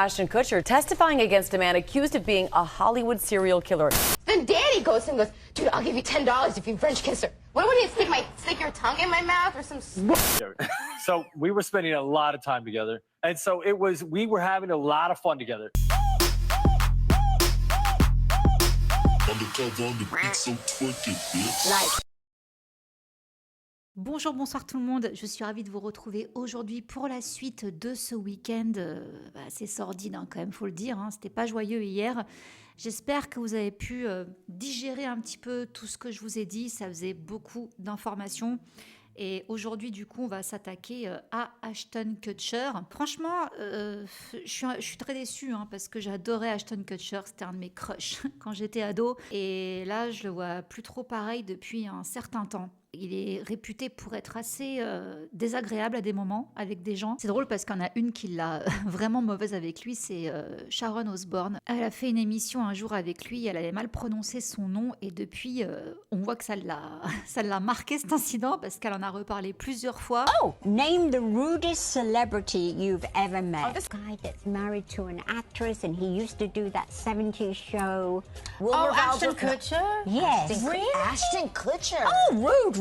Ashton Kutcher testifying against a man accused of being a Hollywood serial killer. Then Danny goes and goes, dude, I'll give you $10 if you French kiss her. What would you stick your tongue in my mouth or some? So we were spending a lot of time together, and so we were having a lot of fun together. Bonjour, bonsoir tout le monde, je suis ravie de vous retrouver aujourd'hui pour la suite de ce week-end assez sordide quand même, faut le dire, c'était pas joyeux hier. J'espère que vous avez pu digérer un petit peu tout ce que je vous ai dit, ça faisait beaucoup d'informations. Et aujourd'hui, du coup, on va s'attaquer à Ashton Kutcher. Franchement, je suis très déçue parce que j'adorais Ashton Kutcher. C'était un de mes crushs quand j'étais ado. Et là, je le vois plus trop pareil depuis un certain temps. Il est réputé pour être assez désagréable à des moments avec des gens. C'est drôle parce qu'il y en a une qui l'a vraiment mauvaise avec lui, c'est Sharon Osbourne. Elle a fait une émission un jour avec lui, elle avait mal prononcé son nom et depuis, on voit que ça l'a marqué cet incident parce qu'elle en a reparlé plusieurs fois. Oh, name the rudest celebrity you've ever met. This guy that's married to an actress and he used to do that 70s show. Ashton Kutcher? Yes. Really? Ashton Kutcher. Oh, rude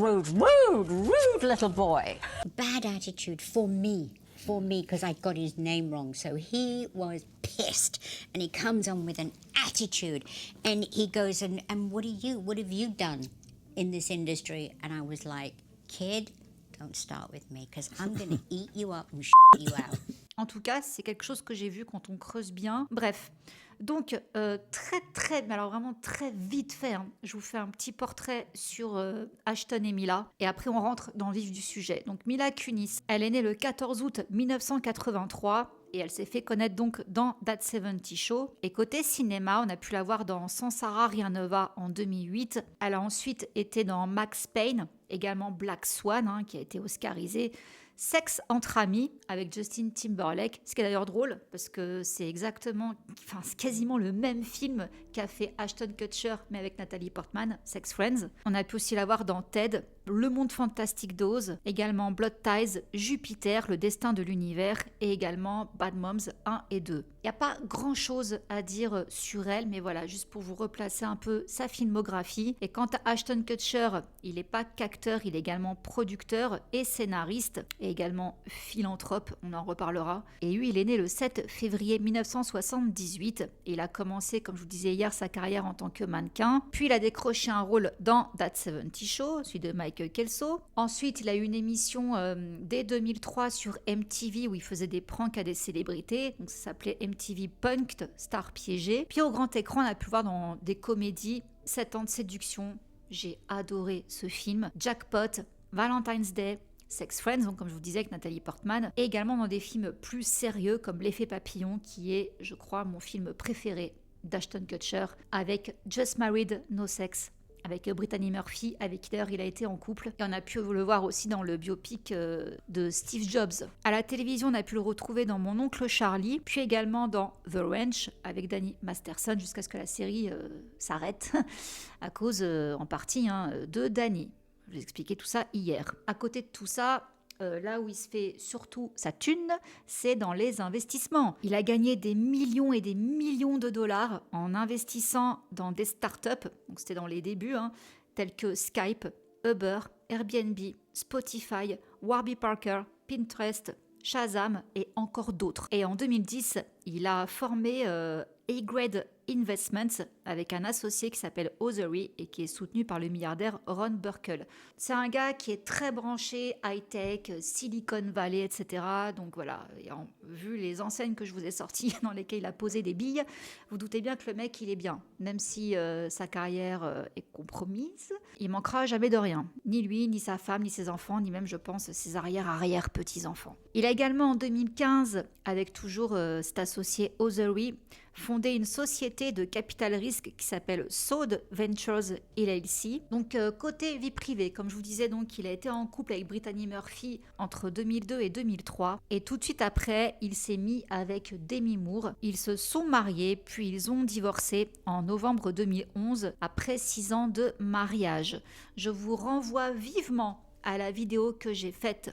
little boy. Bad attitude for me, because I got his name wrong. So he was pissed, and he comes on with an attitude, and he goes, and what have you done in this industry? And I was like, kid, don't start with me, because I'm going to eat you up and shit you out. En tout cas, c'est quelque chose que j'ai vu quand on creuse bien. Bref, donc mais alors vraiment très vite fait, je vous fais un petit portrait sur Ashton et Mila, et après on rentre dans le vif du sujet. Donc Mila Kunis, elle est née le 14 août 1983, et elle s'est fait connaître donc dans That 70 Show. Et côté cinéma, on a pu la voir dans Sans Sarah, rien ne va en 2008. Elle a ensuite été dans Max Payne, également Black Swan, qui a été oscarisé. Sexe entre amis avec Justin Timberlake, ce qui est d'ailleurs drôle parce que c'est quasiment le même film qu'a fait Ashton Kutcher mais avec Natalie Portman, Sex Friends. On a pu aussi la voir dans Ted, Le Monde Fantastique d'Oz, également Blood Ties, Jupiter, Le Destin de l'Univers et également Bad Moms 1 et 2. Il n'y a pas grand chose à dire sur elle, mais voilà, juste pour vous replacer un peu sa filmographie. Et quant à Ashton Kutcher, il n'est pas qu'acteur, il est également producteur et scénariste, et également philanthrope, on en reparlera. Et lui, il est né le 7 février 1978, et il a commencé, comme je vous disais hier, sa carrière en tant que mannequin. Puis il a décroché un rôle dans That 70 Show, celui de Michael Kelso. Ensuite, il a eu une émission dès 2003 sur MTV où il faisait des pranks à des célébrités, donc ça s'appelait MTV Punk'd, Star piégée. Puis au grand écran, on a pu voir dans des comédies 7 ans de séduction. J'ai adoré ce film. Jackpot, Valentine's Day, Sex Friends, donc comme je vous disais avec Natalie Portman, et également dans des films plus sérieux comme L'Effet Papillon, qui est, je crois, mon film préféré d'Ashton Kutcher, avec Just Married, No Sex, avec Brittany Murphy, avec qui d'ailleurs il a été en couple. Et on a pu le voir aussi dans le biopic de Steve Jobs. À la télévision, on a pu le retrouver dans Mon Oncle Charlie, puis également dans The Ranch avec Danny Masterson, jusqu'à ce que la série s'arrête, à cause en partie de Danny. Je vous ai expliqué tout ça hier. À côté de tout ça, là où il se fait surtout sa thune, c'est dans les investissements. Il a gagné des millions et des millions de dollars en investissant dans des startups, donc c'était dans les débuts, tels que Skype, Uber, Airbnb, Spotify, Warby Parker, Pinterest, Shazam et encore d'autres. Et en 2010, il a formé A-Grade Investments avec un associé qui s'appelle Othery et qui est soutenu par le milliardaire Ron Burkle. C'est un gars qui est très branché high-tech, Silicon Valley, etc. Donc voilà, vu les enseignes que je vous ai sorties dans lesquelles il a posé des billes, vous doutez bien que le mec, il est bien. Même si sa carrière est compromise, il manquera jamais de rien. Ni lui, ni sa femme, ni ses enfants, ni même, je pense, ses arrière-petits-enfants. Il a également en 2015, avec toujours cet associé Othery, fondé une société de capital risque qui s'appelle Sode Ventures LLC. Donc côté vie privée, comme je vous disais, donc il a été en couple avec Brittany Murphy entre 2002 et 2003 et tout de suite après, il s'est mis avec Demi Moore. Ils se sont mariés puis ils ont divorcé en novembre 2011 après 6 ans de mariage. Je vous renvoie vivement à la vidéo que j'ai faite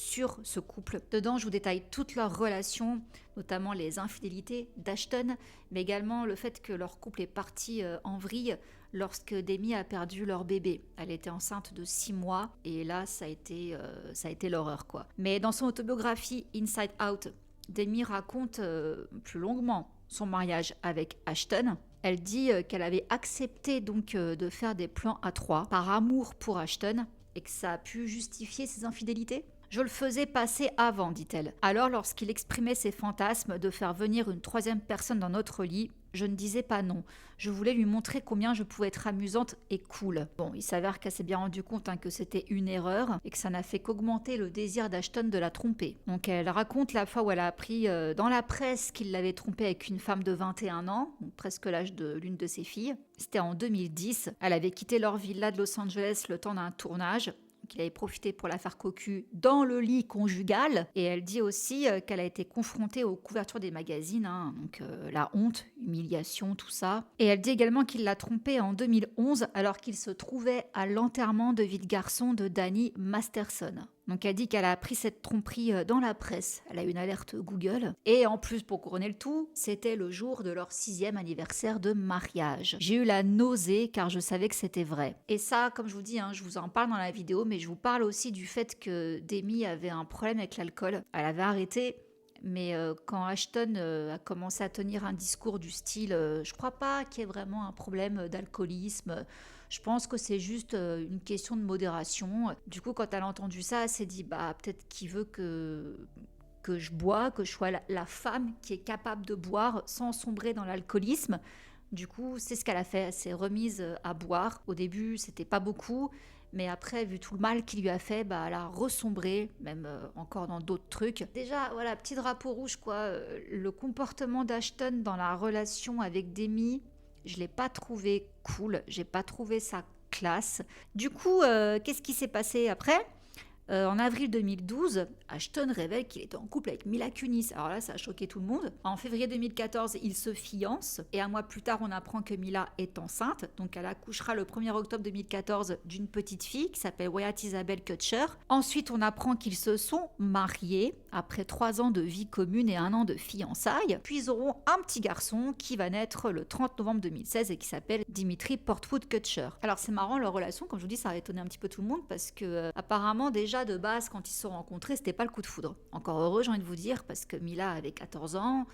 sur ce couple. Dedans, je vous détaille toutes leurs relations, notamment les infidélités d'Ashton, mais également le fait que leur couple est parti en vrille lorsque Demi a perdu leur bébé. Elle était enceinte de 6 mois et là, ça a été l'horreur, quoi. Mais dans son autobiographie Inside Out, Demi raconte plus longuement son mariage avec Ashton. Elle dit qu'elle avait accepté donc de faire des plans à 3 par amour pour Ashton et que ça a pu justifier ses infidélités. Je le faisais passer avant, dit-elle. Alors, lorsqu'il exprimait ses fantasmes de faire venir une 3e personne dans notre lit, je ne disais pas non. Je voulais lui montrer combien je pouvais être amusante et cool. Bon, il s'avère qu'elle s'est bien rendu compte que c'était une erreur et que ça n'a fait qu'augmenter le désir d'Ashton de la tromper. Donc elle raconte la fois où elle a appris dans la presse qu'il l'avait trompée avec une femme de 21 ans, donc presque l'âge de l'une de ses filles. C'était en 2010. Elle avait quitté leur villa de Los Angeles le temps d'un tournage. Qu'il avait profité pour la faire cocu dans le lit conjugal. Et elle dit aussi qu'elle a été confrontée aux couvertures des magazines, donc la honte, humiliation, tout ça. Et elle dit également qu'il l'a trompée en 2011 alors qu'il se trouvait à l'enterrement de vie de garçon de Danny Masterson. Donc elle dit qu'elle a appris cette tromperie dans la presse. Elle a eu une alerte Google. Et en plus, pour couronner le tout, c'était le jour de leur 6e anniversaire de mariage. J'ai eu la nausée car je savais que c'était vrai. Et ça, comme je vous dis, je vous en parle dans la vidéo, mais je vous parle aussi du fait que Demi avait un problème avec l'alcool. Elle avait arrêté. Mais quand Ashton a commencé à tenir un discours du style je crois pas qu'il y ait vraiment un problème d'alcoolisme, je pense que c'est juste une question de modération. Du coup, quand elle a entendu ça, elle s'est dit peut-être qu'il veut que je bois, que je sois la femme qui est capable de boire sans sombrer dans l'alcoolisme. Du coup, c'est ce qu'elle a fait, elle s'est remise à boire. Au début, c'était pas beaucoup. Mais après, vu tout le mal qu'il lui a fait, elle a ressombré, même encore dans d'autres trucs. Déjà, voilà, petit drapeau rouge, quoi. Le comportement d'Ashton dans la relation avec Demi, je l'ai pas trouvé cool. J'ai pas trouvé ça classe. Du coup, qu'est-ce qui s'est passé après ? En avril 2012, Ashton révèle qu'il était en couple avec Mila Kunis. Alors là, ça a choqué tout le monde. En février 2014, ils se fiancent. Et un mois plus tard, on apprend que Mila est enceinte. Donc elle accouchera le 1er octobre 2014 d'une petite fille qui s'appelle Wyatt Isabel Kutcher. Ensuite, on apprend qu'ils se sont mariés après 3 ans de vie commune et 1 an de fiançailles. Puis ils auront un petit garçon qui va naître le 30 novembre 2016 et qui s'appelle Dimitri Portwood Kutcher. Alors c'est marrant, leur relation, comme je vous dis, ça a étonné un petit peu tout le monde parce que apparemment déjà de base, quand ils se sont rencontrés, c'était pas le coup de foudre. Encore heureux, j'ai envie de vous dire, parce que Mila avait 14 ans,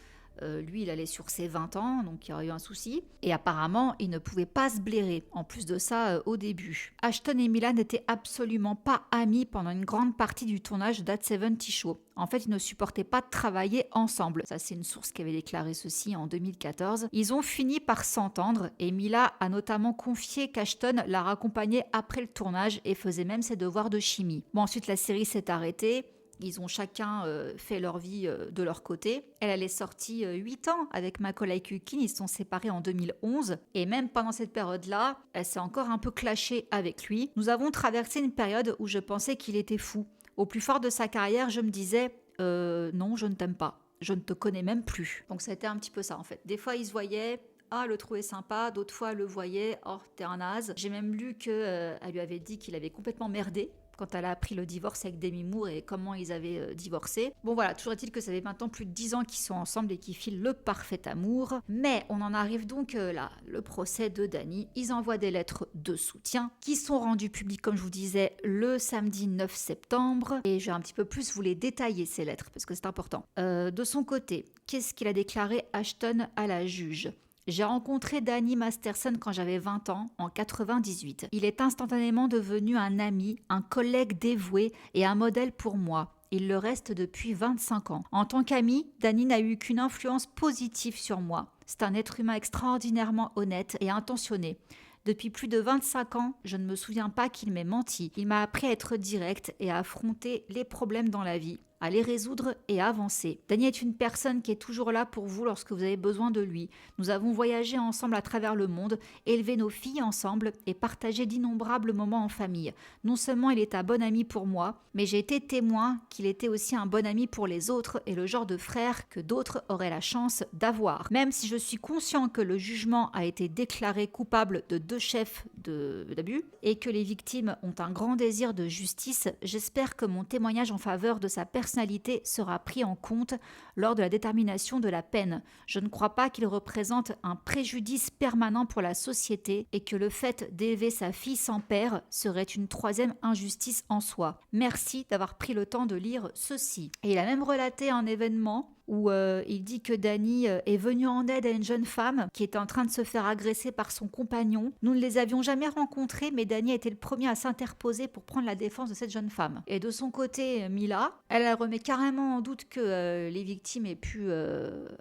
lui, il allait sur ses 20 ans, donc il y aurait eu un souci. Et apparemment, il ne pouvait pas se blairer. En plus de ça, au début. Ashton et Mila n'étaient absolument pas amis pendant une grande partie du tournage de That 70 Show. En fait, ils ne supportaient pas de travailler ensemble. Ça, c'est une source qui avait déclaré ceci en 2014. Ils ont fini par s'entendre et Mila a notamment confié qu'Ashton la raccompagnait après le tournage et faisait même ses devoirs de chimie. Bon, ensuite, la série s'est arrêtée. Ils ont chacun fait leur vie de leur côté. Elle est sortie 8 ans avec Macaulay Culkin. Ils se sont séparés en 2011. Et même pendant cette période-là, elle s'est encore un peu clashée avec lui. Nous avons traversé une période où je pensais qu'il était fou. Au plus fort de sa carrière, je me disais « Non, je ne t'aime pas. Je ne te connais même plus. » Donc ça a été un petit peu ça en fait. Des fois, ils se voyaient... elle le trouvait sympa, d'autres fois elle le voyait, oh t'es un naze. J'ai même lu qu'elle lui avait dit qu'il avait complètement merdé quand elle a appris le divorce avec Demi Moore et comment ils avaient divorcé. Bon voilà, toujours est-il que ça fait maintenant plus de 10 ans qu'ils sont ensemble et qu'ils filent le parfait amour. Mais on en arrive donc là, le procès de Danny. Ils envoient des lettres de soutien qui sont rendues publiques, comme je vous disais, le samedi 9 septembre. Et je vais un petit peu plus vous les détailler, ces lettres, parce que c'est important. De son côté, qu'est-ce qu'il a déclaré Ashton à la juge ? J'ai rencontré Danny Masterson quand j'avais 20 ans, en 98. Il est instantanément devenu un ami, un collègue dévoué et un modèle pour moi. Il le reste depuis 25 ans. En tant qu'ami, Danny n'a eu qu'une influence positive sur moi. C'est un être humain extraordinairement honnête et intentionné. Depuis plus de 25 ans, je ne me souviens pas qu'il m'ait menti. Il m'a appris à être direct et à affronter les problèmes dans la vie, à les résoudre et à avancer. Danny est une personne qui est toujours là pour vous lorsque vous avez besoin de lui. Nous avons voyagé ensemble à travers le monde, élevé nos filles ensemble et partagé d'innombrables moments en famille. Non seulement il est un bon ami pour moi, mais j'ai été témoin qu'il était aussi un bon ami pour les autres et le genre de frère que d'autres auraient la chance d'avoir. Même si je suis conscient que le jugement a été déclaré coupable de 2 chefs d'abus et que les victimes ont un grand désir de justice, j'espère que mon témoignage en faveur de sa personnalité sera pris en compte lors de la détermination de la peine. Je ne crois pas qu'il représente un préjudice permanent pour la société et que le fait d'élever sa fille sans père serait une 3e injustice en soi. Merci d'avoir pris le temps de lire ceci. Et il a même relaté un événement où il dit que Danny est venu en aide à une jeune femme qui était en train de se faire agresser par son compagnon. Nous ne les avions jamais rencontrés, mais Danny a été le premier à s'interposer pour prendre la défense de cette jeune femme. Et de son côté, Mila, elle remet carrément en doute que les victimes aient pu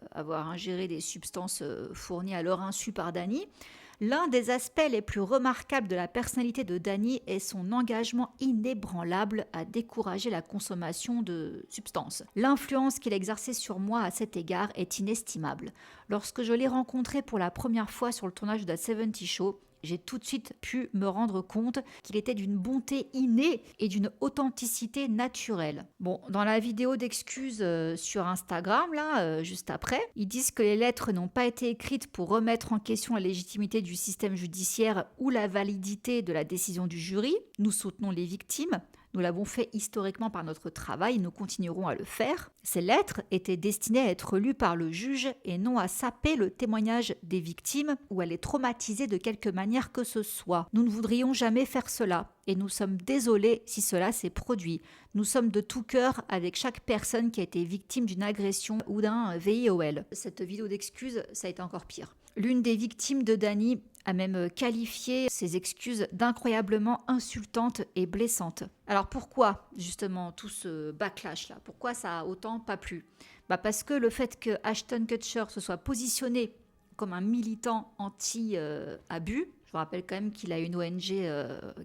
avoir ingéré des substances fournies à leur insu par Danny. L'un des aspects les plus remarquables de la personnalité de Danny est son engagement inébranlable à décourager la consommation de substances. L'influence qu'il exerçait sur moi à cet égard est inestimable. Lorsque je l'ai rencontré pour la première fois sur le tournage de The 70 Show, j'ai tout de suite pu me rendre compte qu'il était d'une bonté innée et d'une authenticité naturelle. Bon, dans la vidéo d'excuses sur Instagram, là, juste après, ils disent que les lettres n'ont pas été écrites pour remettre en question la légitimité du système judiciaire ou la validité de la décision du jury. Nous soutenons les victimes. Nous l'avons fait historiquement par notre travail, nous continuerons à le faire. Ces lettres étaient destinées à être lues par le juge et non à saper le témoignage des victimes ou à les traumatiser de quelque manière que ce soit. Nous ne voudrions jamais faire cela et nous sommes désolés si cela s'est produit. Nous sommes de tout cœur avec chaque personne qui a été victime d'une agression ou d'un VIOL. Cette vidéo d'excuses, ça a été encore pire. L'une des victimes de Danny a même qualifié ses excuses d'incroyablement insultantes et blessantes. Alors pourquoi justement tout ce backlash là? Pourquoi ça a autant pas plu? Parce que le fait que Ashton Kutcher se soit positionné comme un militant anti-abus, je vous rappelle quand même qu'il a une ONG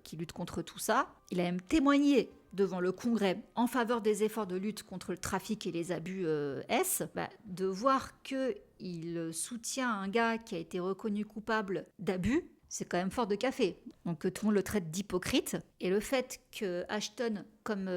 qui lutte contre tout ça, il a même témoigné devant le Congrès en faveur des efforts de lutte contre le trafic et les abus de voir qu'il soutient un gars qui a été reconnu coupable d'abus, c'est quand même fort de café. Donc tout le monde le traite d'hypocrite. Et le fait que Ashton, comme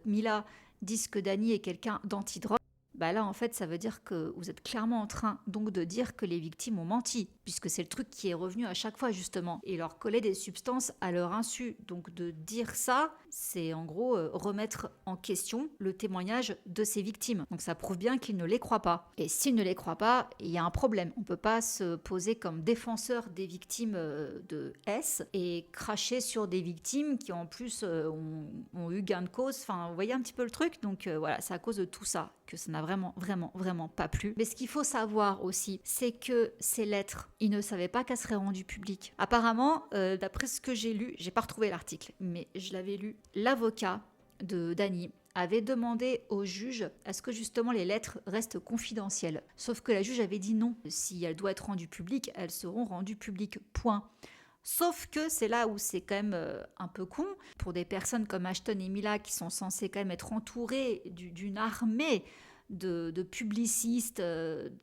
Mila, disent que Danny est quelqu'un d'antidrogue, là en fait ça veut dire que vous êtes clairement en train donc de dire que les victimes ont menti, puisque c'est le truc qui est revenu à chaque fois justement, et leur coller des substances à leur insu. Donc de dire ça, c'est en gros remettre en question le témoignage de ces victimes. Donc ça prouve bien qu'ils ne les croient pas. Et s'ils ne les croient pas, il y a un problème. On ne peut pas se poser comme défenseur des victimes de S et cracher sur des victimes qui en plus ont eu gain de cause. Enfin, vous voyez un petit peu le truc. Donc voilà, c'est à cause de tout ça que ça n'a vraiment pas plu. Mais ce qu'il faut savoir aussi, c'est que ces lettres, ils ne savaient pas qu'elles seraient rendues publiques. Apparemment, d'après ce que j'ai lu, j'ai pas retrouvé l'article, mais je l'avais lu, l'avocat de Danny avait demandé au juge à ce que justement les lettres restent confidentielles. Sauf que la juge avait dit non. Si elles doivent être rendues publiques, elles seront rendues publiques. Point. Sauf que c'est là où c'est quand même un peu con pour des personnes comme Ashton et Mila qui sont censées quand même être entourées d'une armée de publicistes,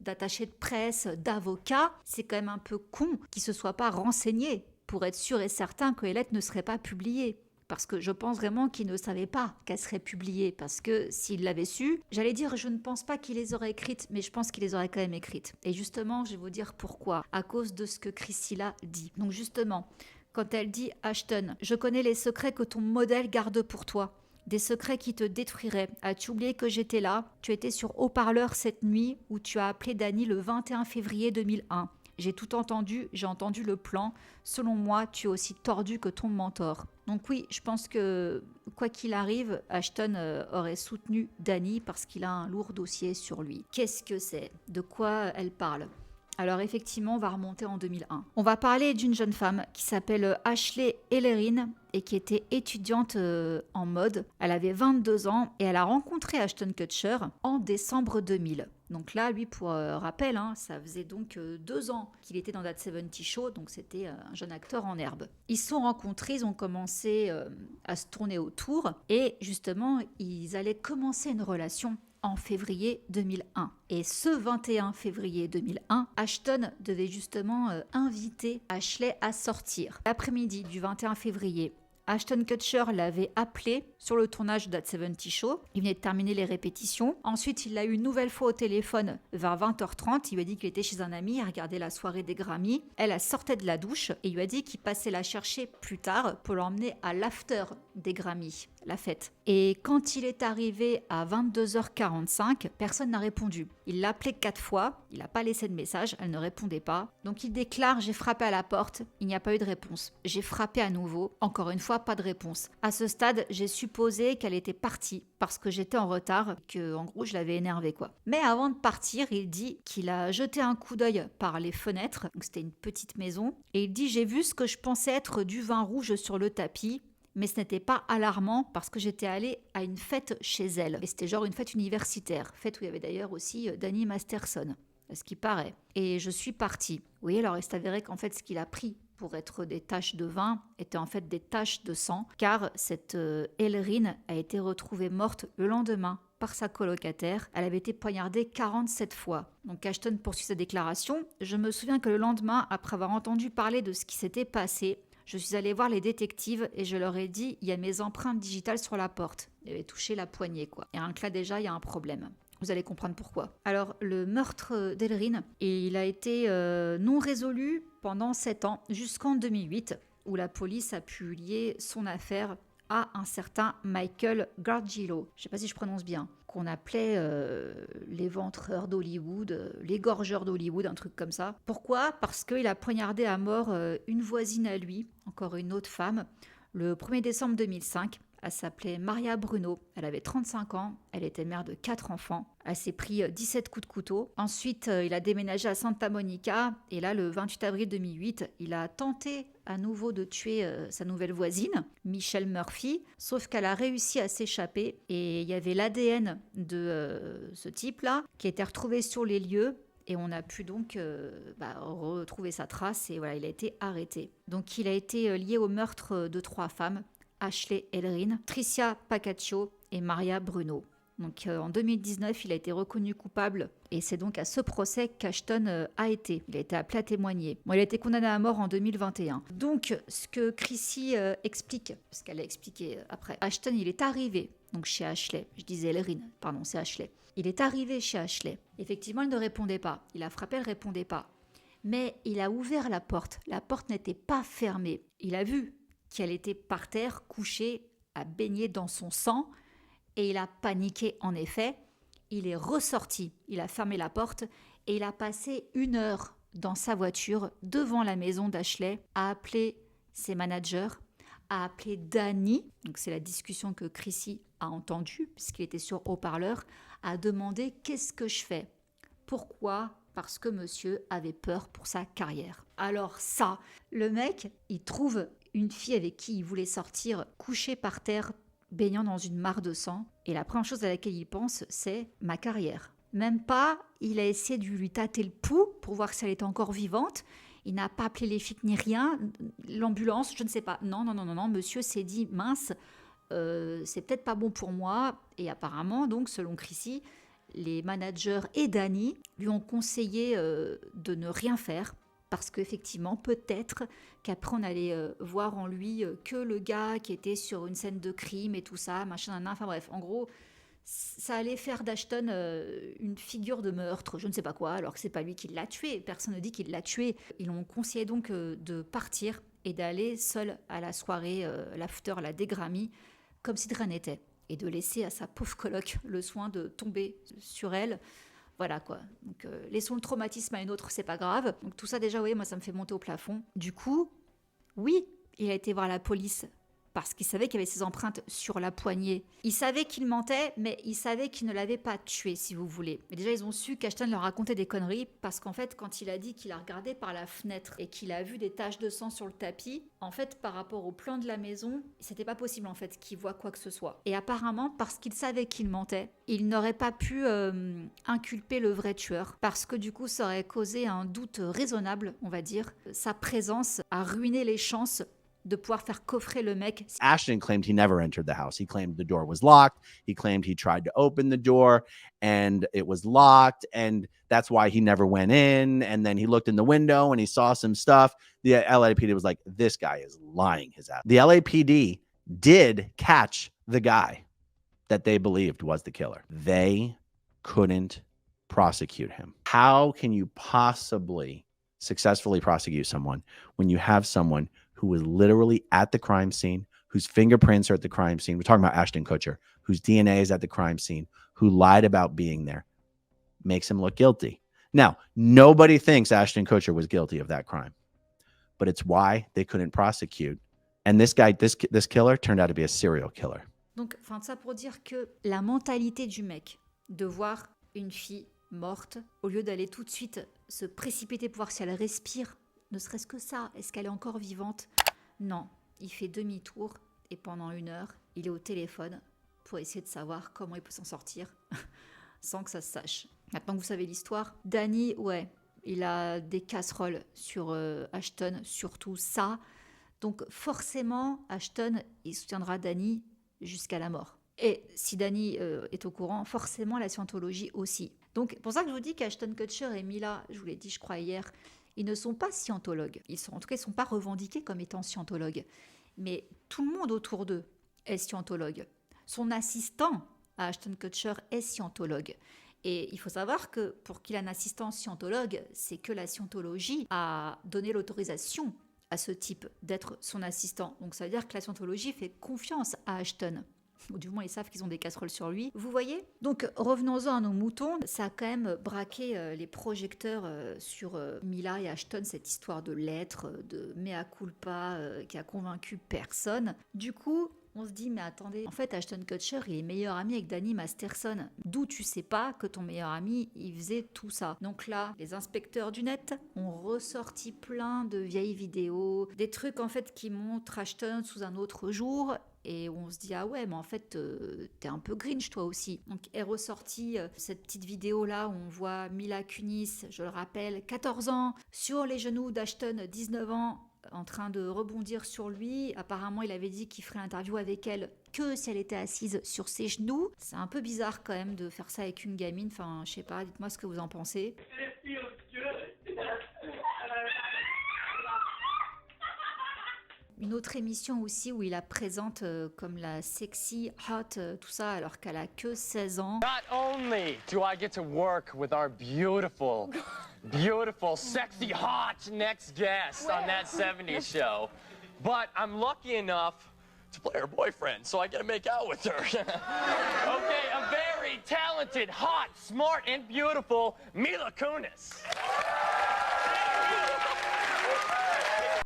d'attachés de presse, d'avocats. C'est quand même un peu con qu'ils ne se soient pas renseignés pour être sûrs et certains que les lettres ne seraient pas publiées. Parce que je pense vraiment qu'ils ne savaient pas qu'elles seraient publiées. Parce que s'ils l'avaient su, j'allais dire, je ne pense pas qu'ils les auraient écrites, mais je pense qu'ils les auraient quand même écrites. Et justement, je vais vous dire pourquoi. À cause de ce que Priscilla dit. Donc justement, quand elle dit « Ashton, je connais les secrets que ton modèle garde pour toi. Des secrets qui te détruiraient. As-tu oublié que j'étais là? Tu étais sur haut-parleur cette nuit où tu as appelé Danny le 21 février 2001. J'ai tout entendu, j'ai entendu le plan. Selon moi, tu es aussi tordu que ton mentor. » Donc oui, je pense que quoi qu'il arrive, Ashton aurait soutenu Danny parce qu'il a un lourd dossier sur lui. Qu'est-ce que c'est? De quoi elle parle? Alors effectivement, on va remonter en 2001. On va parler d'une jeune femme qui s'appelle Ashley Ellerin et qui était étudiante en mode. Elle avait 22 ans et elle a rencontré Ashton Kutcher en décembre 2000. Donc là, lui, pour rappel, ça faisait donc 2 ans qu'il était dans That 70 Show, donc c'était un jeune acteur en herbe. Ils se sont rencontrés, ils ont commencé à se tourner autour et justement, ils allaient commencer une relation en février 2001. Et ce 21 février 2001, Ashton devait justement inviter Ashley à sortir. L'après-midi du 21 février, Ashton Kutcher l'avait appelé sur le tournage de That 70 Show. Il venait de terminer les répétitions. Ensuite, il l'a eu une nouvelle fois au téléphone vers 20h30. Il lui a dit qu'il était chez un ami, il regardait la soirée des Grammys. Elle sortait de la douche et il lui a dit qu'il passait la chercher plus tard pour l'emmener à l'after des Grammys, la fête. Et quand il est arrivé à 22h45, personne n'a répondu. Il l'a appelé 4 fois, il n'a pas laissé de message, elle ne répondait pas. Donc il déclare « J'ai frappé à la porte, il n'y a pas eu de réponse. J'ai frappé à nouveau, encore une fois, pas de réponse. À ce stade, j'ai supposé qu'elle était partie parce que j'étais en retard, que en gros je l'avais énervée quoi. Mais avant de partir, il dit qu'il a jeté un coup d'œil par les fenêtres, donc c'était une petite maison, et il dit « J'ai vu ce que je pensais être du vin rouge sur le tapis ». Mais ce n'était pas alarmant parce que j'étais allée à une fête chez elle. Et c'était genre une fête universitaire. Fête où il y avait d'ailleurs aussi Danny Masterson, à ce qui paraît. Et je suis partie. Oui, alors il s'est avéré qu'en fait ce qu'il a pris pour être des taches de vin étaient en fait des taches de sang. Car cette Ellerin a été retrouvée morte le lendemain par sa colocataire. Elle avait été poignardée 47 fois. Donc Ashton poursuit sa déclaration. Je me souviens que le lendemain, après avoir entendu parler de ce qui s'était passé, je suis allée voir les détectives et je leur ai dit « Il y a mes empreintes digitales sur la porte. » Il avait touché la poignée, quoi. Et rien que là, déjà, il y a un problème. Vous allez comprendre pourquoi. Alors, le meurtre d'Ellerin, il a été non résolu pendant 7 ans, jusqu'en 2008, où la police a pu lier son affaire à un certain Michael Gargiulo. Je ne sais pas si je prononce bien. Qu'on appelait les ventreurs d'Hollywood, les gorgeurs d'Hollywood, un truc comme ça. Pourquoi ? Parce qu'il a poignardé à mort une voisine à lui, encore une autre femme, le 1er décembre 2005. Elle s'appelait Maria Bruno, elle avait 35 ans, elle était mère de 4 enfants. Elle s'est pris 17 coups de couteau. Ensuite, il a déménagé à Santa Monica et là, le 28 avril 2008, il a tenté à nouveau de tuer sa nouvelle voisine, Michelle Murphy, sauf qu'elle a réussi à s'échapper et il y avait l'ADN de ce type-là qui était retrouvé sur les lieux. Et on a pu donc retrouver sa trace et voilà, il a été arrêté. Donc il a été lié au meurtre de 3 femmes, Ashley Ellerin, Tricia Pacaccio et Maria Bruno. Donc en 2019, il a été reconnu coupable et c'est donc à ce procès qu'Ashton a été. Il a été appelé à témoigner. Bon, il a été condamné à mort en 2021. Donc ce que Chrissy explique, ce qu'elle a expliqué après, Ashton, il est arrivé donc chez Ashley. Je disais Ellerin, pardon, c'est Ashley. Il est arrivé chez Ashley. Effectivement, elle ne répondait pas. Il a frappé, elle ne répondait pas. Mais il a ouvert la porte. La porte n'était pas fermée. Il a vu qu'elle était par terre, couchée, à baigner dans son sang. Et il a paniqué en effet. Il est ressorti. Il a fermé la porte. Et il a passé 1 heure dans sa voiture, devant la maison d'Ashley, à appeler ses managers, à appeler Danny. Donc c'est la discussion que Chrissy a entendue, puisqu'il était sur haut-parleur, à demander « Qu'est-ce que je fais ?» Pourquoi ? Parce que monsieur avait peur pour sa carrière. Alors ça, le mec, il trouve une fille avec qui il voulait sortir, couchée par terre, baignant dans une mare de sang. Et la première chose à laquelle il pense, c'est « ma carrière ». Même pas, il a essayé de lui tâter le pouls pour voir si elle était encore vivante. Il n'a pas appelé les flics ni rien, l'ambulance, je ne sais pas. Non, monsieur s'est dit « mince, c'est peut-être pas bon pour moi ». Et apparemment, donc, selon Chrissy, les managers et Danny lui ont conseillé de ne rien faire parce qu'effectivement, peut-être qu'après on allait voir en lui que le gars qui était sur une scène de crime et tout ça, machin, enfin bref, en gros, ça allait faire d'Ashton une figure de meurtre, je ne sais pas quoi, alors que c'est pas lui qui l'a tué, personne ne dit qu'il l'a tué. Ils l'ont conseillé donc de partir et d'aller seul à la soirée, l'after, la des Grammys, comme si de rien n'était. Et de laisser à sa pauvre coloc le soin de tomber sur elle. Voilà quoi. Donc laissons le traumatisme à une autre, c'est pas grave. Donc tout ça déjà, oui, moi ça me fait monter au plafond. Du coup, oui, il a été voir la police parce qu'il savait qu'il y avait ses empreintes sur la poignée. Il savait qu'il mentait, mais il savait qu'il ne l'avait pas tué, si vous voulez. Et déjà, ils ont su qu'Ashton leur racontait des conneries, parce qu'en fait, quand il a dit qu'il a regardé par la fenêtre et qu'il a vu des taches de sang sur le tapis, en fait, par rapport au plan de la maison, c'était pas possible, en fait, qu'il voit quoi que ce soit. Et apparemment, parce qu'il savait qu'il mentait, il n'aurait pas pu inculper le vrai tueur, parce que du coup, ça aurait causé un doute raisonnable, on va dire. Sa présence a ruiné les chances de pouvoir faire coffrer le mec. Ashton claimed he never entered the house. He claimed the door was locked. He claimed he tried to open the door and it was locked. And that's why he never went in. And then he looked in the window and he saw some stuff. The LAPD was like, this guy is lying his ass. The LAPD did catch the guy that they believed was the killer. They couldn't prosecute him. How can you possibly successfully prosecute someone when you have someone who was literally at the crime scene, whose fingerprints are at the crime scene? We're talking about Ashton Kutcher, whose DNA is at the crime scene, who lied about being there, makes him look guilty. Now, nobody thinks Ashton Kutcher was guilty of that crime, but it's why they couldn't prosecute. And this guy, this killer turned out to be a serial killer. Donc, enfin, ça pour dire que la mentalité du mec, de voir une fille morte, au lieu d'aller tout de suite se précipiter pour voir si elle respire, ne serait-ce que ça, est-ce qu'elle est encore vivante? Non, il fait demi-tour et pendant 1 heure, il est au téléphone pour essayer de savoir comment il peut s'en sortir sans que ça se sache. Maintenant que vous savez l'histoire, Danny, ouais, il a des casseroles sur Ashton, surtout ça. Donc forcément, Ashton, il soutiendra Danny jusqu'à la mort. Et si Danny est au courant, forcément la scientologie aussi. Donc c'est pour ça que je vous dis qu'Ashton Kutcher et Mila, je vous l'ai dit je crois hier, ils ne sont pas scientologues. En tout cas, ils ne sont pas revendiqués comme étant scientologues. Mais tout le monde autour d'eux est scientologue. Son assistant à Ashton Kutcher est scientologue. Et il faut savoir que pour qu'il ait un assistant scientologue, c'est que la scientologie a donné l'autorisation à ce type d'être son assistant. Donc ça veut dire que la scientologie fait confiance à Ashton. Ou du moins ils savent qu'ils ont des casseroles sur lui. Vous voyez? Donc revenons-en à nos moutons. Ça a quand même braqué les projecteurs sur Mila et Ashton, cette histoire de lettres, de mea culpa qui a convaincu personne. Du coup, on se dit, mais attendez, en fait Ashton Kutcher, il est meilleur ami avec Danny Masterson. D'où tu sais pas que ton meilleur ami, il faisait tout ça. Donc là, les inspecteurs du net ont ressorti plein de vieilles vidéos, des trucs en fait qui montrent Ashton sous un autre jour. Et on se dit, ah ouais, mais en fait, t'es un peu Grinch toi aussi. Donc est ressortie cette petite vidéo-là où on voit Mila Kunis, je le rappelle, 14 ans, sur les genoux d'Ashton, 19 ans, en train de rebondir sur lui. Apparemment, il avait dit qu'il ferait l'interview avec elle que si elle était assise sur ses genoux. C'est un peu bizarre quand même de faire ça avec une gamine. Enfin, je sais pas, dites-moi ce que vous en pensez. Une autre émission aussi où il la présente comme la sexy, hot, tout ça, alors qu'elle a que 16 ans. Not only do I get to work with our beautiful, sexy, hot next guest on that 70s show, but I'm lucky enough to play her boyfriend, so I get to make out with her. Okay, a very talented, hot, smart, and beautiful Mila Kunis.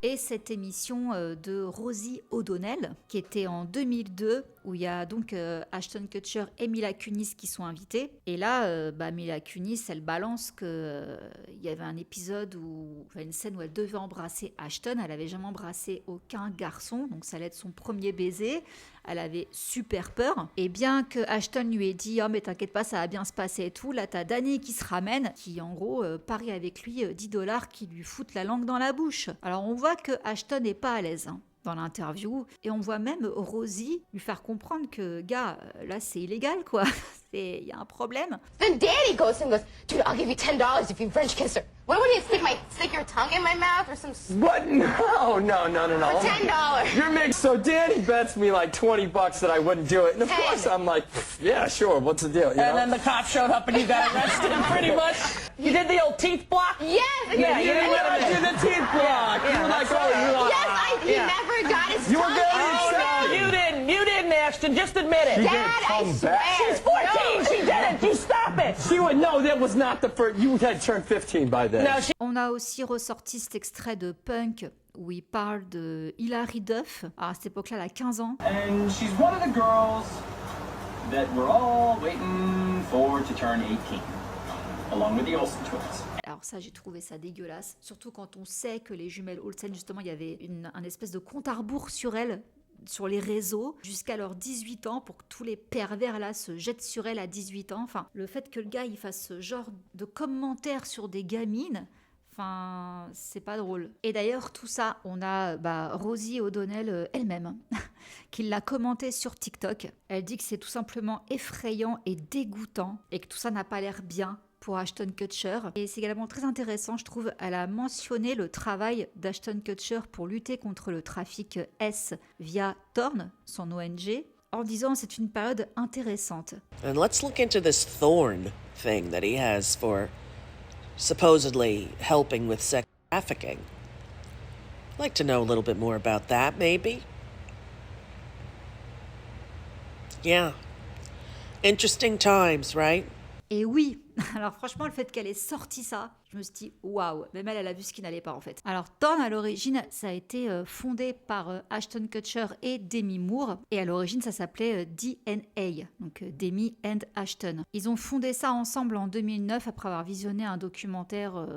Et cette émission de Rosie O'Donnell, qui était en 2002, où il y a donc Ashton Kutcher et Mila Kunis qui sont invités. Et là, Mila Kunis, elle balance qu'il y avait un épisode une scène où elle devait embrasser Ashton. Elle n'avait jamais embrassé aucun garçon, donc ça allait être son premier baiser. Elle avait super peur. Et bien que Ashton lui ait dit « Oh mais t'inquiète pas, ça va bien se passer et tout », là t'as Danny qui se ramène, qui en gros parie avec lui $10 qui lui foutent la langue dans la bouche. Alors on voit que Ashton n'est pas à l'aise dans l'interview, et on voit même Rosie lui faire comprendre que gars, là c'est illégal quoi, il y a un problème. Then Danny goes and goes, dude, I'll give you $10 if you French kiss her. What do you stick your tongue in my mouth or some? What? No. For $10. You're mixed. So Danny bets me like $20 that I wouldn't do it, and of course I'm like, yeah, sure. What's the deal? You know? And then the cop showed up and you got arrested. Pretty much. You did the old teeth block. Yes. Yeah, you didn't let him do the teeth block. Yeah, you were like, oh, you're like, yes, he never got his you were tongue. very Oh, excited. no, you didn't, Ashton. Just admit it. Dad, I swear. She's 14. No. She didn't. You stop it. She would know that was not the first. You had turned 15 by then. No, On a aussi ressorti cet extrait de Punk où il parle de Hilary Duff. Alors, à cette époque-là, elle a 15 ans. And she's one of the girls that we're all waiting for to turn 18, along with the Olsen twins. Alors ça, j'ai trouvé ça dégueulasse, surtout quand on sait que les jumelles Olsen, justement, il y avait un espèce de compte à rebours sur elles, sur les réseaux, jusqu'à leurs 18 ans, pour que tous les pervers là se jettent sur elles à 18 ans. Enfin, le fait que le gars, il fasse ce genre de commentaires sur des gamines, enfin, c'est pas drôle. Et d'ailleurs, tout ça, on a Rosie O'Donnell elle-même, qui l'a commenté sur TikTok. Elle dit que c'est tout simplement effrayant et dégoûtant, et que tout ça n'a pas l'air bien pour Ashton Kutcher. Et c'est également très intéressant, je trouve, elle a mentionné le travail d'Ashton Kutcher pour lutter contre le trafic S via Torn, son ONG, en disant c'est une période intéressante. And let's look into this Thorn thing that he has for supposedly helping with sex trafficking. I'd like to know a little bit more about that, maybe. Yeah. Interesting times, right? Et oui, alors franchement, le fait qu'elle ait sorti ça, je me suis dit waouh, même elle a vu ce qui n'allait pas en fait. Alors Torn, à l'origine, ça a été fondé par Ashton Kutcher et Demi Moore, et à l'origine ça s'appelait DNA, donc Demi and Ashton. Ils ont fondé ça ensemble en 2009 après avoir visionné un documentaire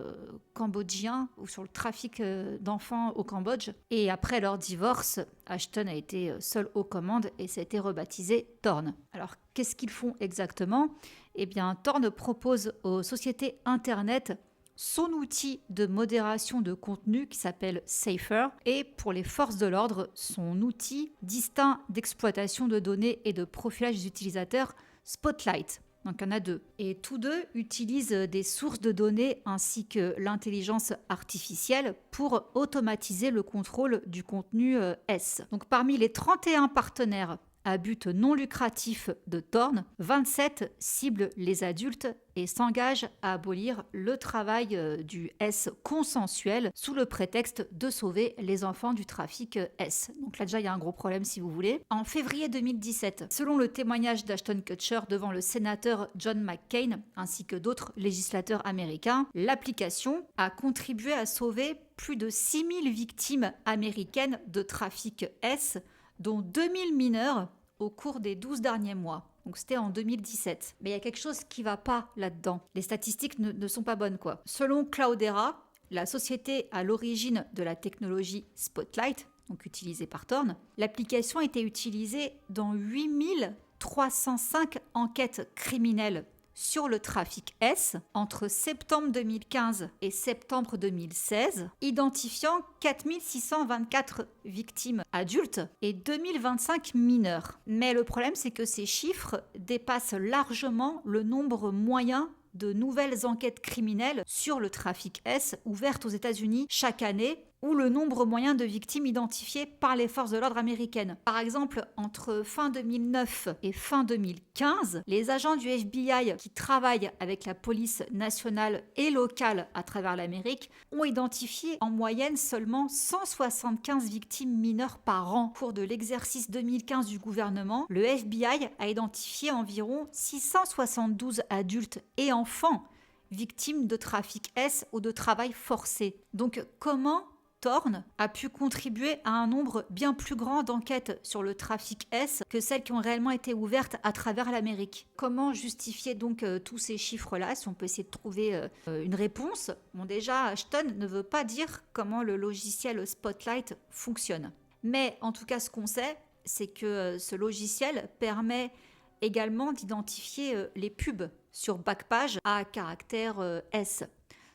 cambodgien ou sur le trafic d'enfants au Cambodge, et après leur divorce, Ashton a été seul aux commandes et ça a été rebaptisé Torn. Alors qu'est-ce qu'ils font exactement ? Eh bien, Torn propose aux sociétés Internet son outil de modération de contenu qui s'appelle Safer, et pour les forces de l'ordre, son outil distinct d'exploitation de données et de profilage des utilisateurs, Spotlight. Donc il y en a deux. Et tous deux utilisent des sources de données ainsi que l'intelligence artificielle pour automatiser le contrôle du contenu S. Donc parmi les 31 partenaires à but non lucratif de Torn, 27 ciblent les adultes et s'engagent à abolir le travail du S consensuel sous le prétexte de sauver les enfants du trafic S. Donc là déjà il y a un gros problème si vous voulez. En février 2017, selon le témoignage d'Ashton Kutcher devant le sénateur John McCain ainsi que d'autres législateurs américains, l'application a contribué à sauver plus de 6000 victimes américaines de trafic S, dont 2000 mineurs au cours des 12 derniers mois. Donc c'était en 2017. Mais il y a quelque chose qui ne va pas là-dedans. Les statistiques ne sont pas bonnes, quoi. Selon Cloudera, la société à l'origine de la technologie Spotlight, donc utilisée par Torn, l'application a été utilisée dans 8305 enquêtes criminelles sur le trafic S entre septembre 2015 et septembre 2016, identifiant 4624 victimes adultes et 2025 mineurs. Mais le problème, c'est que ces chiffres dépassent largement le nombre moyen de nouvelles enquêtes criminelles sur le trafic S ouvertes aux États-Unis chaque année, ou le nombre moyen de victimes identifiées par les forces de l'ordre américaines. Par exemple, entre fin 2009 et fin 2015, les agents du FBI qui travaillent avec la police nationale et locale à travers l'Amérique ont identifié en moyenne seulement 175 victimes mineures par an. Au cours de l'exercice 2015 du gouvernement, le FBI a identifié environ 672 adultes et enfants victimes de trafic S ou de travail forcé. Donc comment Torn a pu contribuer à un nombre bien plus grand d'enquêtes sur le trafic S que celles qui ont réellement été ouvertes à travers l'Amérique. Comment justifier donc tous ces chiffres-là, si on peut essayer de trouver une réponse? Bon, déjà, Ashton ne veut pas dire comment le logiciel Spotlight fonctionne. Mais en tout cas, ce qu'on sait, c'est que ce logiciel permet également d'identifier les pubs sur Backpage à caractère S.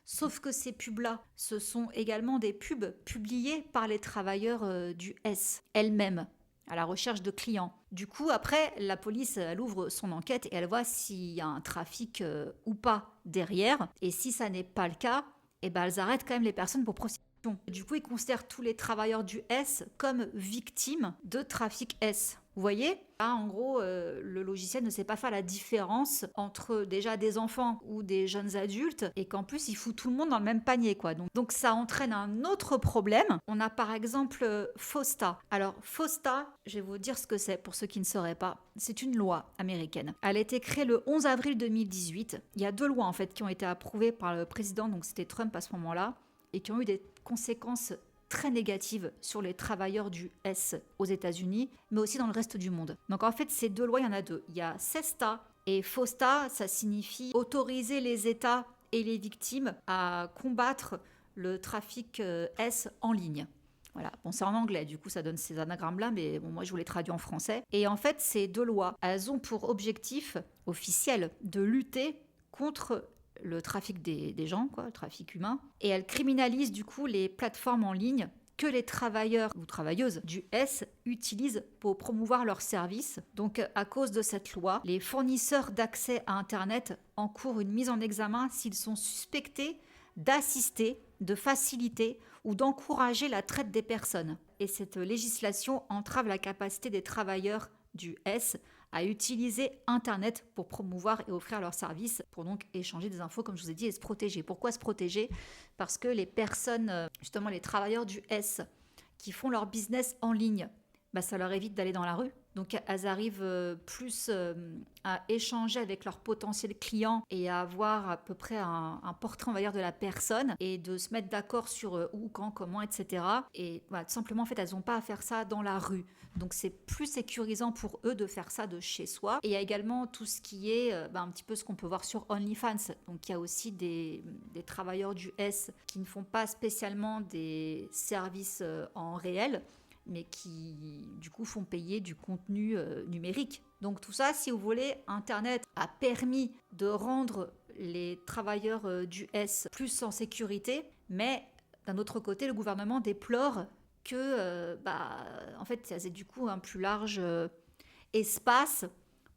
Sauf que ces pubs-là, ce sont également des pubs publiées par les travailleurs du S elles-mêmes, à la recherche de clients. Du coup, après, la police, elle ouvre son enquête et elle voit s'il y a un trafic ou pas derrière. Et si ça n'est pas le cas, eh ben, elles arrêtent quand même les personnes pour prostitution. Du coup, ils considèrent tous les travailleurs du S comme victimes de trafic S. Vous voyez ? Là, en gros, le logiciel ne sait pas faire la différence entre déjà des enfants ou des jeunes adultes et qu'en plus, il fout tout le monde dans le même panier, quoi. Donc ça entraîne un autre problème. On a par exemple FOSTA. Alors, FOSTA, je vais vous dire ce que c'est pour ceux qui ne sauraient pas. C'est une loi américaine. Elle a été créée le 11 avril 2018. Il y a 2 lois, en fait, qui ont été approuvées par le président, donc c'était Trump à ce moment-là, et qui ont eu des conséquences très négative sur les travailleurs du S aux États-Unis, mais aussi dans le reste du monde. Donc en fait, ces deux lois, il y en a deux. Il y a SESTA et FOSTA, ça signifie autoriser les États et les victimes à combattre le trafic S en ligne. Voilà, bon, c'est en anglais, du coup ça donne ces anagrammes-là, mais bon, moi je vous les traduis en français. Et en fait, ces deux lois, elles ont pour objectif officiel de lutter contre le trafic des gens, quoi, le trafic humain. Et elles criminalisent du coup les plateformes en ligne que les travailleurs ou travailleuses du S utilisent pour promouvoir leurs services. Donc à cause de cette loi, les fournisseurs d'accès à Internet encourent une mise en examen s'ils sont suspectés d'assister, de faciliter ou d'encourager la traite des personnes. Et cette législation entrave la capacité des travailleurs du S à utiliser Internet pour promouvoir et offrir leurs services, pour donc échanger des infos, comme je vous ai dit, et se protéger. Pourquoi se protéger ? Parce que les personnes, justement les travailleurs du S, qui font leur business en ligne, ça leur évite d'aller dans la rue. Donc elles arrivent plus à échanger avec leurs potentiels clients et à avoir à peu près un portrait, on va dire, de la personne et de se mettre d'accord sur où, quand, comment, etc. Et voilà, tout simplement, en fait, elles n'ont pas à faire ça dans la rue. Donc c'est plus sécurisant pour eux de faire ça de chez soi. Et il y a également tout ce qui est un petit peu ce qu'on peut voir sur OnlyFans. Donc il y a aussi des travailleurs du S qui ne font pas spécialement des services en réel, mais qui du coup font payer du contenu numérique. Donc tout ça, si vous voulez, Internet a permis de rendre les travailleurs du S plus en sécurité, mais d'un autre côté, le gouvernement déplore que en fait, ça c'est du coup un plus large espace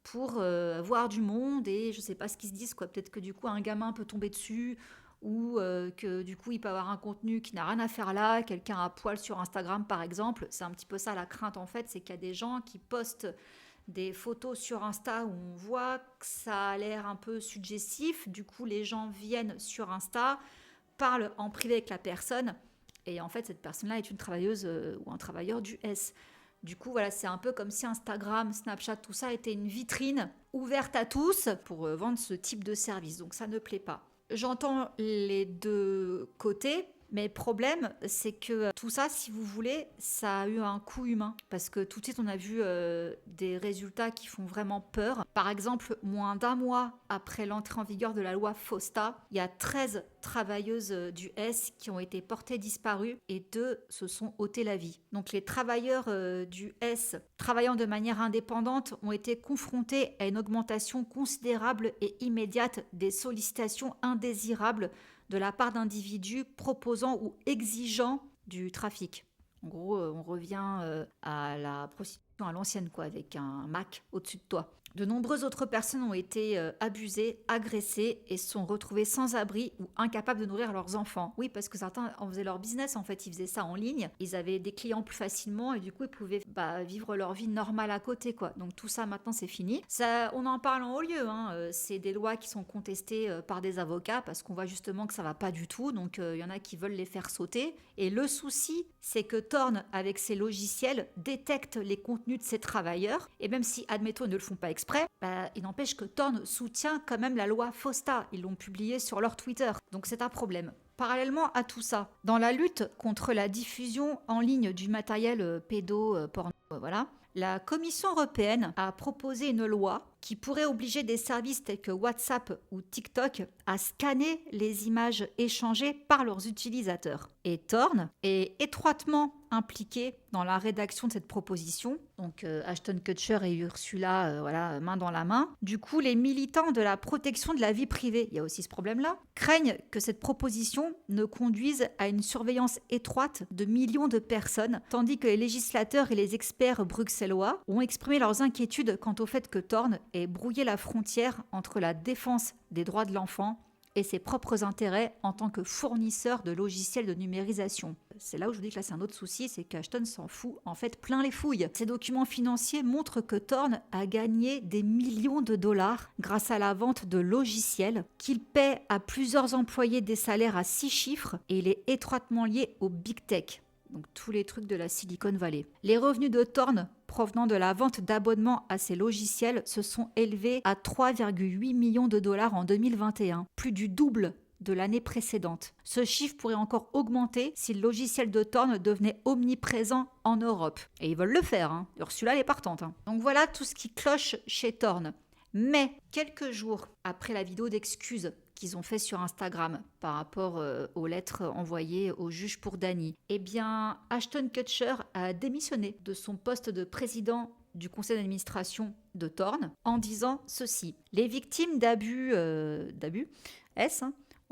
pour voir du monde, et je sais pas ce qu'ils se disent, quoi. Peut-être que du coup un gamin peut tomber dessus, ou que du coup il peut avoir un contenu qui n'a rien à faire là, quelqu'un à poil sur Instagram par exemple. C'est un petit peu ça la crainte en fait, c'est qu'il y a des gens qui postent des photos sur Insta où on voit que ça a l'air un peu suggestif, du coup les gens viennent sur Insta, parlent en privé avec la personne, et en fait cette personne-là est une travailleuse ou un travailleur du S. Du coup, voilà, c'est un peu comme si Instagram, Snapchat, tout ça était une vitrine ouverte à tous pour vendre ce type de service. Donc ça ne plaît pas. J'entends les deux côtés, mais le problème, c'est que tout ça, si vous voulez, ça a eu un coût humain. Parce que tout de suite, on a vu des résultats qui font vraiment peur. Par exemple, moins d'un mois après l'entrée en vigueur de la loi FOSTA, il y a 13 travailleuses du S qui ont été portées disparues et 2 se sont ôtées la vie. Donc les travailleurs du S travaillant de manière indépendante ont été confrontés à une augmentation considérable et immédiate des sollicitations indésirables de la part d'individus proposant ou exigeant du trafic. En gros, on revient à la prostitution à l'ancienne, quoi, avec un Mac au-dessus de toi. De nombreuses autres personnes ont été abusées, agressées et se sont retrouvées sans abri ou incapables de nourrir leurs enfants. Oui, parce que certains en faisaient leur business, en fait, ils faisaient ça en ligne. Ils avaient des clients plus facilement et du coup, ils pouvaient vivre leur vie normale à côté, quoi. Donc tout ça, maintenant, c'est fini. Ça, on en parle en haut lieu, hein. C'est des lois qui sont contestées par des avocats parce qu'on voit justement que ça va pas du tout. Donc il y en a qui veulent les faire sauter. Et le souci, c'est que Torn, avec ses logiciels, détecte les contenus de ses travailleurs. Et même si, admettons, ils ne le font pas exprès, il n'empêche que Torn soutient quand même la loi FOSTA. Ils l'ont publié sur leur Twitter. Donc c'est un problème. Parallèlement à tout ça, dans la lutte contre la diffusion en ligne du matériel pédo-porno, la Commission européenne a proposé une loi qui pourrait obliger des services tels que WhatsApp ou TikTok à scanner les images échangées par leurs utilisateurs. Et Torn est étroitement impliqué dans la rédaction de cette proposition. Donc Ashton Kutcher et Ursula, main dans la main. Du coup, les militants de la protection de la vie privée, il y a aussi ce problème-là, craignent que cette proposition ne conduise à une surveillance étroite de millions de personnes, tandis que les législateurs et les experts bruxellois ont exprimé leurs inquiétudes quant au fait que Torn ait brouillé la frontière entre la défense des droits de l'enfant et ses propres intérêts en tant que fournisseur de logiciels de numérisation. C'est là où je vous dis que là c'est un autre souci, c'est qu'Ashton s'en fout en fait plein les fouilles. Ces documents financiers montrent que Torn a gagné des millions de dollars grâce à la vente de logiciels, qu'il paie à plusieurs employés des salaires à 6 chiffres et il est étroitement lié au Big Tech. Donc tous les trucs de la Silicon Valley. Les revenus de Torn provenant de la vente d'abonnements à ces logiciels se sont élevés à 3,8 millions de dollars en 2021, plus du double de l'année précédente. Ce chiffre pourrait encore augmenter si le logiciel de Torn devenait omniprésent en Europe. Et ils veulent le faire, hein. Ursula, elle est partante. Hein. Donc voilà tout ce qui cloche chez Torn. Mais quelques jours après la vidéo d'excuses qu'ils ont fait sur Instagram par rapport aux lettres envoyées au juge pour Dany, eh bien Ashton Kutcher a démissionné de son poste de président du conseil d'administration de Torn en disant ceci. Les victimes d'abus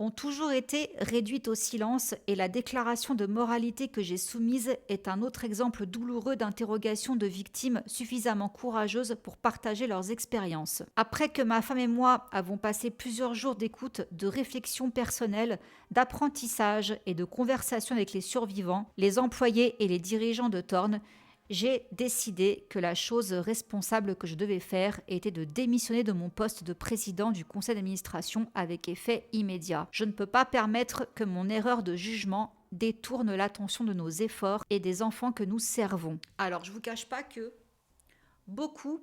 ont toujours été réduites au silence et la déclaration de moralité que j'ai soumise est un autre exemple douloureux d'interrogation de victimes suffisamment courageuses pour partager leurs expériences. Après que ma femme et moi avons passé plusieurs jours d'écoute, de réflexion personnelle, d'apprentissage et de conversation avec les survivants, les employés et les dirigeants de Torn, j'ai décidé que la chose responsable que je devais faire était de démissionner de mon poste de président du conseil d'administration avec effet immédiat. Je ne peux pas permettre que mon erreur de jugement détourne l'attention de nos efforts et des enfants que nous servons. Alors, je ne vous cache pas que beaucoup,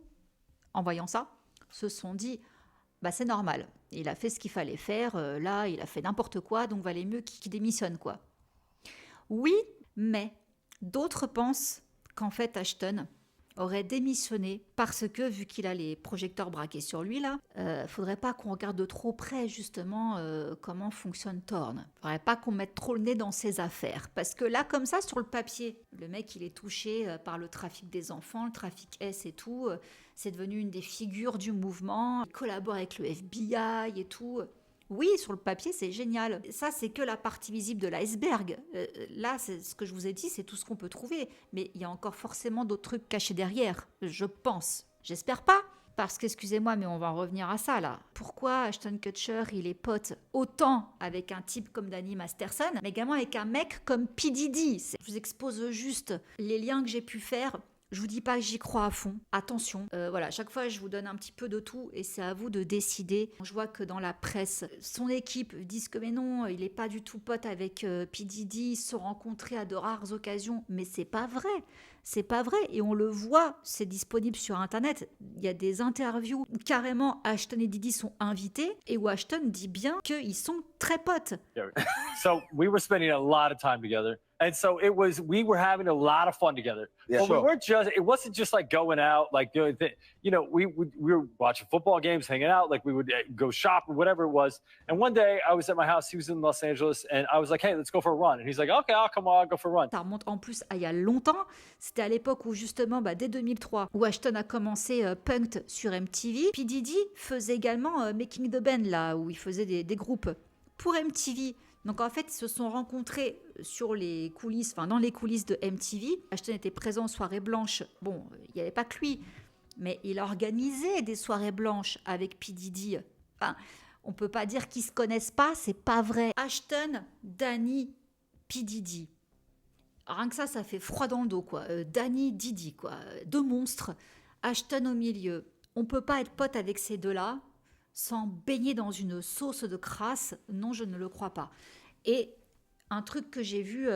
en voyant ça, se sont dit « c'est normal, il a fait ce qu'il fallait faire, là, il a fait n'importe quoi, donc valait mieux qu'il démissionne, quoi. » Oui, mais d'autres pensent qu'en fait Ashton aurait démissionné parce que, vu qu'il a les projecteurs braqués sur lui, là, faudrait pas qu'on regarde de trop près, justement, comment fonctionne Torn. Faudrait pas qu'on mette trop le nez dans ses affaires. Parce que là, comme ça, sur le papier, le mec, il est touché par le trafic des enfants, le trafic S et tout. C'est devenu une des figures du mouvement. Il collabore avec le FBI et tout. Oui, sur le papier, c'est génial. Ça, c'est que la partie visible de l'iceberg. Là, c'est ce que je vous ai dit, c'est tout ce qu'on peut trouver. Mais il y a encore forcément d'autres trucs cachés derrière, je pense. J'espère pas. Parce qu'excusez-moi, mais on va en revenir à ça, là. Pourquoi Ashton Kutcher, il est pote autant avec un type comme Dany Masterson, mais également avec un mec comme P. Diddy? Je vous expose juste les liens que j'ai pu faire. Je vous dis pas que j'y crois à fond. Attention. Voilà, chaque fois, je vous donne un petit peu de tout et c'est à vous de décider. Je vois que dans la presse, son équipe disent que mais non, il est pas du tout pote avec P. Diddy. Ils se sont rencontrés à de rares occasions. Mais c'est pas vrai. C'est pas vrai. Et on le voit, c'est disponible sur Internet. Il y a des interviews où carrément Ashton et Diddy sont invités et où Ashton dit bien qu'ils sont très potes. So we were spending a lot of time together. And so we were having a lot of fun together. Yeah, but sure. it wasn't just like going out, like doing things. You know, we were watching football games, hanging out, like we would go shop or whatever it was. And one day I was at my house, he was in Los Angeles, and I was like, hey, let's go for a run. And he's like, okay, I'll come on, I'll go for a run. Ça remonte en plus à il y a longtemps. C'était à l'époque où justement, dès 2003, où Ashton a commencé Punk'd sur MTV. P. Diddy faisait également Making the Band, là, où il faisait des groupes pour MTV. Donc en fait, ils se sont rencontrés sur les coulisses, dans les coulisses de MTV. Ashton était présent aux soirées blanches. Bon, il n'y avait pas que lui, mais il organisait des soirées blanches avec P. Diddy. Enfin, on peut pas dire qu'ils se connaissent pas, c'est pas vrai. Ashton, Dany, P. Diddy. Rien que ça fait froid dans le dos, quoi. Dany, Diddy, quoi. Deux monstres. Ashton au milieu. On peut pas être pote avec ces deux-là sans baigner dans une sauce de crasse. Non, je ne le crois pas. Et un truc que j'ai vu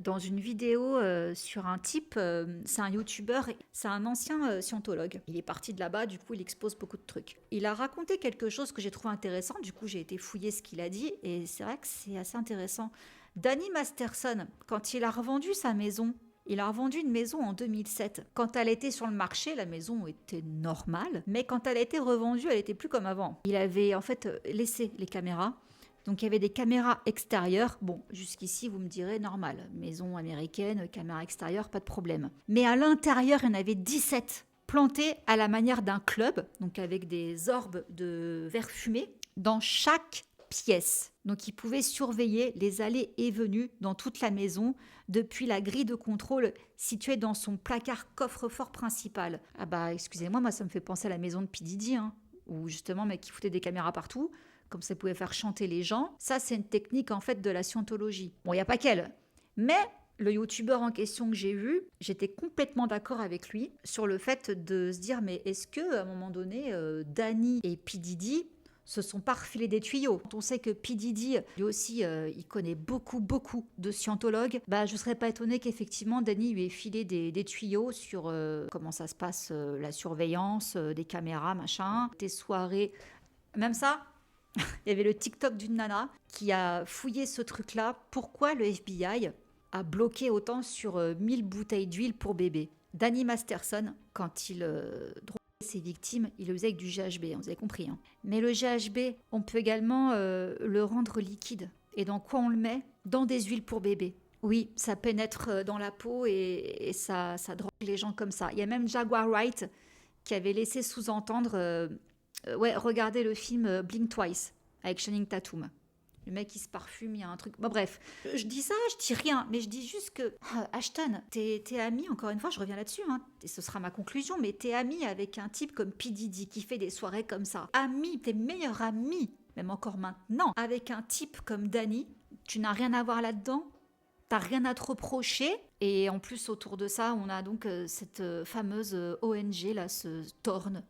dans une vidéo sur un type, c'est un youtubeur, c'est un ancien scientologue. Il est parti de là-bas, du coup il expose beaucoup de trucs. Il a raconté quelque chose que j'ai trouvé intéressant, du coup j'ai été fouiller ce qu'il a dit, et c'est vrai que c'est assez intéressant. Dany Masterson, quand il a revendu sa maison, il a revendu une maison en 2007. Quand elle était sur le marché, la maison était normale, mais quand elle a été revendue, elle était plus comme avant. Il avait en fait laissé les caméras. Donc il y avait des caméras extérieures. Bon, jusqu'ici, vous me direz, normal. Maison américaine, caméra extérieure, pas de problème. Mais à l'intérieur, il y en avait 17 plantés à la manière d'un club, donc avec des orbes de verre fumé, dans chaque pièce. Donc il pouvait surveiller les allées et venues dans toute la maison, depuis la grille de contrôle située dans son placard coffre-fort principal. Ah excusez-moi, moi ça me fait penser à la maison de P. Diddy, où justement, mec, il foutait des caméras partout, comme ça pouvait faire chanter les gens. Ça, c'est une technique en fait de la scientologie. Bon, il n'y a pas qu'elle. Mais le youtubeur en question que j'ai vu, j'étais complètement d'accord avec lui sur le fait de se dire, mais est-ce que à un moment donné, Dany et P. Diddy se sont pas refilés des tuyaux. Quand on sait que P. Diddy, lui aussi, il connaît beaucoup de scientologues, je ne serais pas étonnée qu'effectivement Dany lui ait filé des tuyaux sur comment ça se passe, la surveillance, des caméras, machin, des soirées, même ça. Il y avait le TikTok d'une nana qui a fouillé ce truc-là. Pourquoi le FBI a bloqué autant sur 1000 bouteilles d'huile pour bébé? Danny Masterson, quand il droguait ses victimes, il le faisait avec du GHB, hein, vous avez compris. Hein. Mais le GHB, on peut également le rendre liquide. Et dans quoi on le met? Dans des huiles pour bébé. Oui, ça pénètre dans la peau et ça drogue les gens comme ça. Il y a même Jaguar Wright qui avait laissé sous-entendre regardez le film Blink Twice avec Channing Tatum. Le mec, il se parfume, il y a un truc... Bon, bref, je dis ça, je dis rien, mais je dis juste que... Ashton, t'es ami, encore une fois, je reviens là-dessus, hein, et ce sera ma conclusion, mais t'es ami avec un type comme P. Diddy qui fait des soirées comme ça. Ami, t'es meilleur ami, même encore maintenant, avec un type comme Danny, tu n'as rien à voir là-dedans, t'as rien à te reprocher, et en plus, autour de ça, on a donc cette fameuse ONG, là, ce Thorn,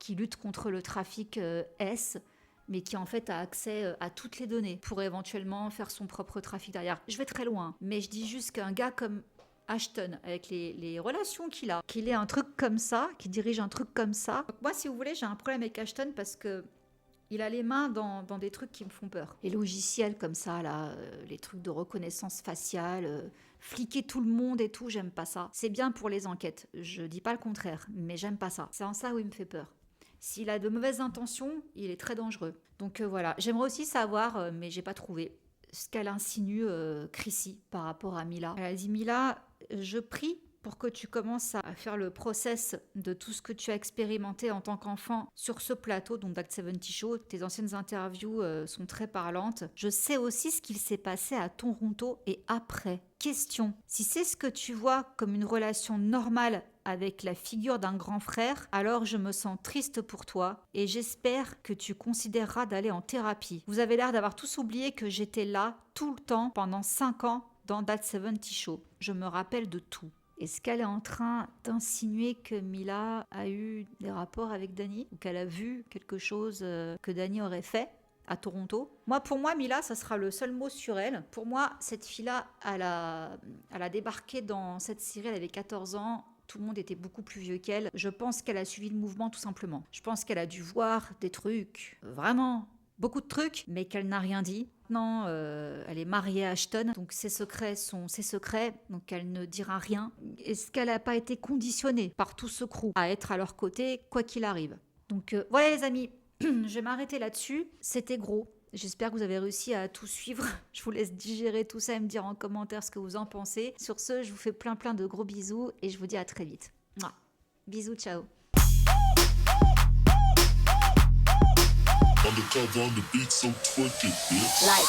qui lutte contre le trafic S, mais qui en fait a accès à toutes les données pour éventuellement faire son propre trafic derrière. Je vais très loin, mais je dis juste qu'un gars comme Ashton, avec les relations qu'il a, qu'il ait un truc comme ça, qu'il dirige un truc comme ça. Donc moi, si vous voulez, j'ai un problème avec Ashton parce que il a les mains dans des trucs qui me font peur. Les logiciels comme ça, là, les trucs de reconnaissance faciale, fliquer tout le monde et tout, j'aime pas ça. C'est bien pour les enquêtes, je dis pas le contraire, mais j'aime pas ça. C'est en ça où il me fait peur. S'il a de mauvaises intentions, il est très dangereux. Donc voilà, j'aimerais aussi savoir, mais j'ai pas trouvé, ce qu'elle insinue Chrissy par rapport à Mila. Elle a dit: Mila, je prie pour que tu commences à faire le process de tout ce que tu as expérimenté en tant qu'enfant sur ce plateau, donc That 70 Show. Tes anciennes interviews sont très parlantes. Je sais aussi ce qu'il s'est passé à Toronto et après. Question: si c'est ce que tu vois comme une relation normale avec la figure d'un grand frère, alors je me sens triste pour toi et j'espère que tu considéreras d'aller en thérapie. Vous avez l'air d'avoir tous oublié que j'étais là tout le temps pendant 5 ans dans That 70 Show. Je me rappelle de tout. Est-ce qu'elle est en train d'insinuer que Mila a eu des rapports avec Danny ou qu'elle a vu quelque chose que Danny aurait fait à Toronto? Pour moi, Mila, ça sera le seul mot sur elle. Pour moi, cette fille-là, elle a débarqué dans cette série, elle avait 14 ans. Tout le monde était beaucoup plus vieux qu'elle. Je pense qu'elle a suivi le mouvement tout simplement. Je pense qu'elle a dû voir des trucs, vraiment beaucoup de trucs, mais qu'elle n'a rien dit. Maintenant, elle est mariée à Ashton, donc ses secrets sont ses secrets, donc elle ne dira rien. Est-ce qu'elle n'a pas été conditionnée par tout ce crew à être à leur côté, quoi qu'il arrive? Donc voilà les amis, je vais m'arrêter là-dessus. C'était gros. J'espère que vous avez réussi à tout suivre. Je vous laisse digérer tout ça et me dire en commentaire ce que vous en pensez. Sur ce, je vous fais plein de gros bisous et je vous dis à très vite. Mouah. Bisous, ciao. Undercover on the beat, so twerk it, bitch. Like.